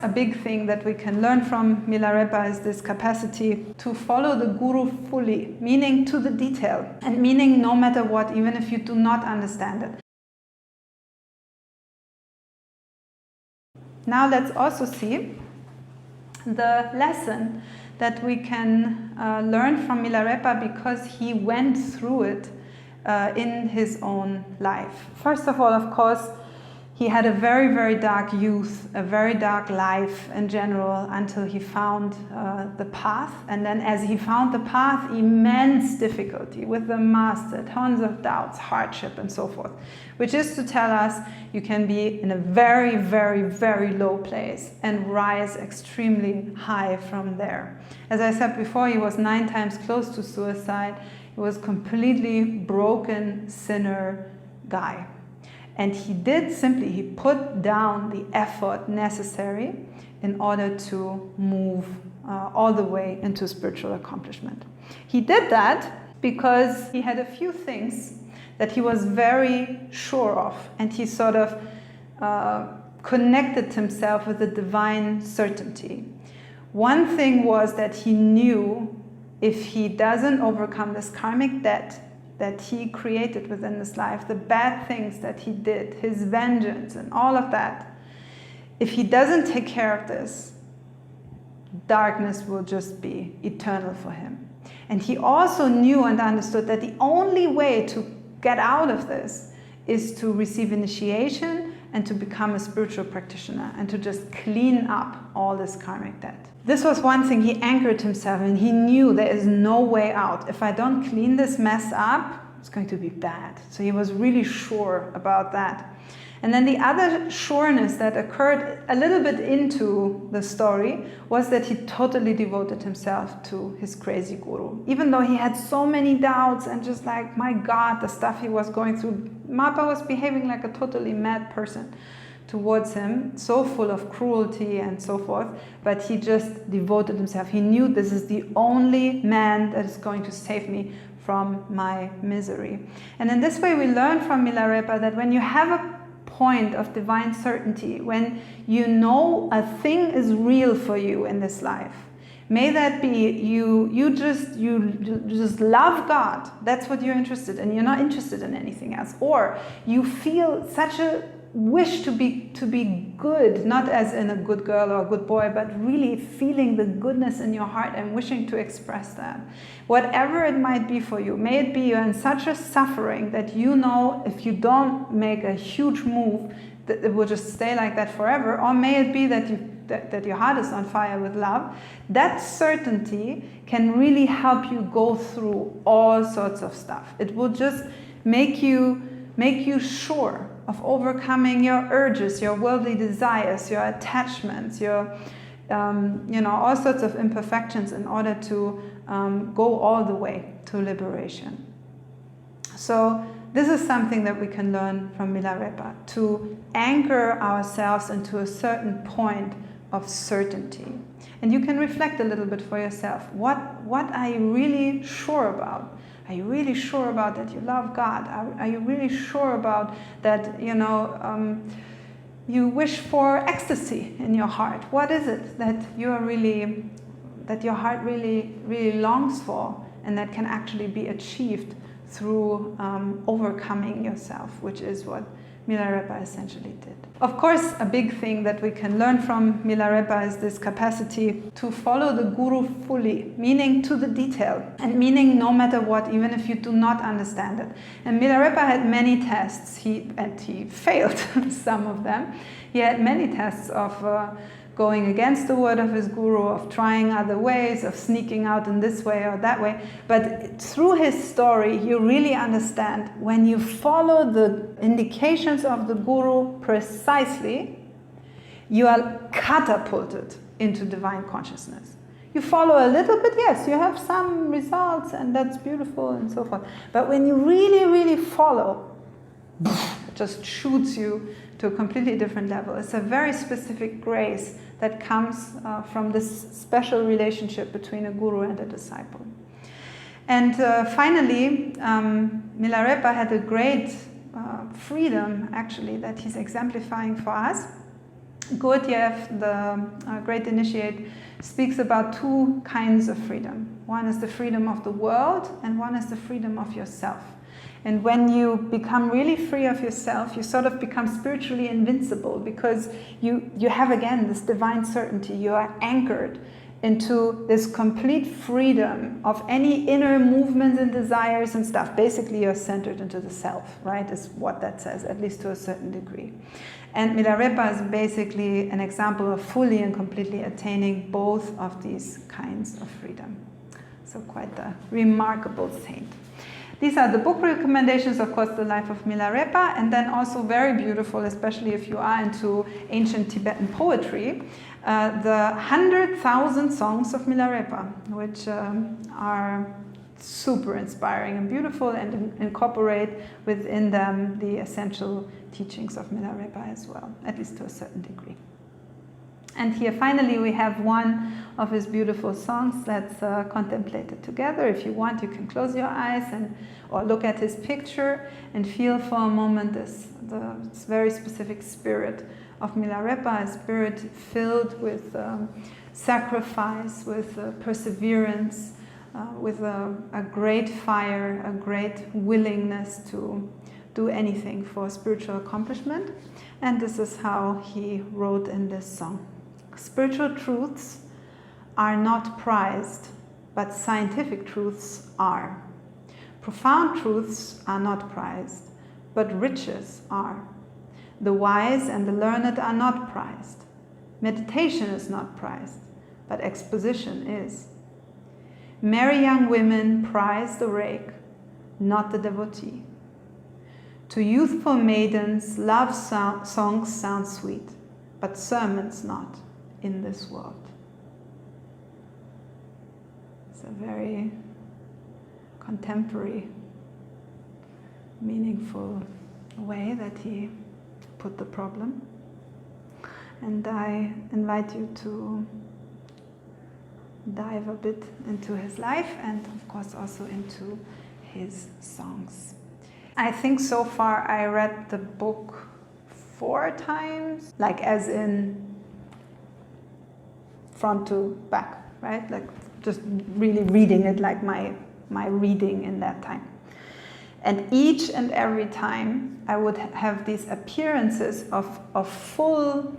A big thing that we can learn from Milarepa is this capacity to follow the Guru fully, meaning to the detail, and meaning no matter what, even if you do not understand it. Now let's also see the lesson that we can learn from Milarepa because he went through it in his own life. First of all, of course, he had a very, very dark youth, a very dark life in general until he found the path. And then as he found the path, immense difficulty with the master, tons of doubts, hardship, and so forth. Which is to tell us you can be in a very, very, very low place and rise extremely high from there. As I said before, he was 9 times close to suicide. He was a completely broken sinner guy. And he did simply, he put down the effort necessary in order to move all the way into spiritual accomplishment. He did that because he had a few things that he was very sure of, and he sort of connected himself with the divine certainty. One thing was that he knew if he doesn't overcome this karmic debt that he created within his life, the bad things that he did, his vengeance and all of that, if he doesn't take care of this, darkness will just be eternal for him. And he also knew and understood that the only way to get out of this is to receive initiation and to become a spiritual practitioner and to just clean up all this karmic debt. This was one thing he anchored himself in. He knew there is no way out. If I don't clean this mess up, it's going to be bad. So he was really sure about that. And then the other sureness that occurred a little bit into the story was that he totally devoted himself to his crazy guru. Even though he had so many doubts and just like, my God, the stuff he was going through, Mapa was behaving like a totally mad person towards him, so full of cruelty and so forth, but he just devoted himself. He knew this is the only man that is going to save me from my misery. And in this way we learn from Milarepa that when you have a point of divine certainty, when you know a thing is real for you in this life, may that be you just love God, that's what you're interested in, you're not interested in anything else, or you feel such a wish to be good, not as in a good girl or a good boy, but really feeling the goodness in your heart and wishing to express that. Whatever it might be for you, may it be you're in such a suffering that you know if you don't make a huge move, that it will just stay like that forever, or may it be that your heart is on fire with love. That certainty can really help you go through all sorts of stuff. It will just make you sure of overcoming your urges, your worldly desires, your attachments, your all sorts of imperfections in order to go all the way to liberation. So this is something that we can learn from Milarepa, to anchor ourselves into a certain point of certainty. And you can reflect a little bit for yourself. What are you really sure about? Are you really sure about that you love God? Are you really sure about that, you wish for ecstasy in your heart? What is it that your heart really, really longs for and that can actually be achieved through overcoming yourself, which is what Milarepa essentially did. Of course, a big thing that we can learn from Milarepa is this capacity to follow the Guru fully, meaning to the detail, and meaning no matter what, even if you do not understand it. And Milarepa had many tests, he failed some of them. He had many tests of going against the word of his guru, of trying other ways, of sneaking out in this way or that way. But through his story, you really understand when you follow the indications of the guru precisely, you are catapulted into divine consciousness. You follow a little bit, yes, you have some results and that's beautiful and so forth. But when you really, really follow, it just shoots you to a completely different level. It's a very specific grace that comes from this special relationship between a guru and a disciple. And finally, Milarepa had a great freedom, actually, that he's exemplifying for us. Gurdjieff, the great initiate, speaks about two kinds of freedom. One is the freedom of the world, and one is the freedom of yourself. And when you become really free of yourself, you sort of become spiritually invincible, because you have, again, this divine certainty. You are anchored into this complete freedom of any inner movements and desires and stuff. Basically, you're centered into the self, right, is what that says, at least to a certain degree. And Milarepa is basically an example of fully and completely attaining both of these kinds of freedom. So quite a remarkable saint. These are the book recommendations, of course, The Life of Milarepa, and then also very beautiful, especially if you are into ancient Tibetan poetry, the 100,000 songs of Milarepa, which are super inspiring and beautiful and incorporate within them the essential teachings of Milarepa as well, at least to a certain degree. And here finally we have one of his beautiful songs that's contemplated together. If you want, you can close your eyes or look at his picture and feel for a moment this very specific spirit of Milarepa, a spirit filled with sacrifice, with perseverance, with a great fire, a great willingness to do anything for spiritual accomplishment. And this is how he wrote in this song. Spiritual truths are not prized, but scientific truths are. Profound truths are not prized, but riches are. The wise and the learned are not prized. Meditation is not prized, but exposition is. Merry young women prize the rake, not the devotee. To youthful maidens, love songs sound sweet, but sermons not in this world. It's a very contemporary, meaningful way that he put the problem. And I invite you to dive a bit into his life and of course also into his songs. I think so far I read the book 4 times, like as in front to back, right? Like just really reading it, like my reading in that time. And each and every time I would have these appearances of full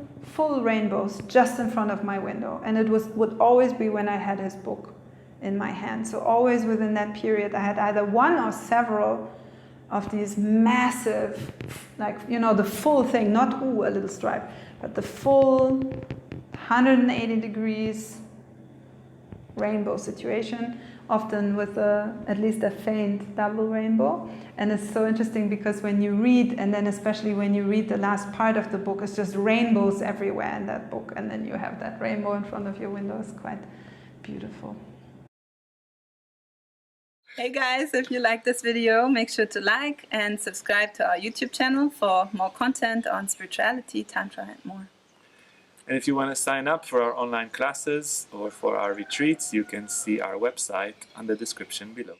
rainbows just in front of my window. And it would always be when I had his book in my hand. So always within that period I had either one or several of these massive, like, you know, the full thing, not a little stripe, but the full 180 degrees rainbow situation, often with at least a faint double rainbow. And it's so interesting because when you read, and then especially when you read the last part of the book, it's just rainbows everywhere in that book, and then you have that rainbow in front of your window. It's quite beautiful. Hey guys, if you like this video, make sure to like and subscribe to our YouTube channel for more content on spirituality, Tantra and more. And if you want to sign up for our online classes or for our retreats, you can see our website on the description below.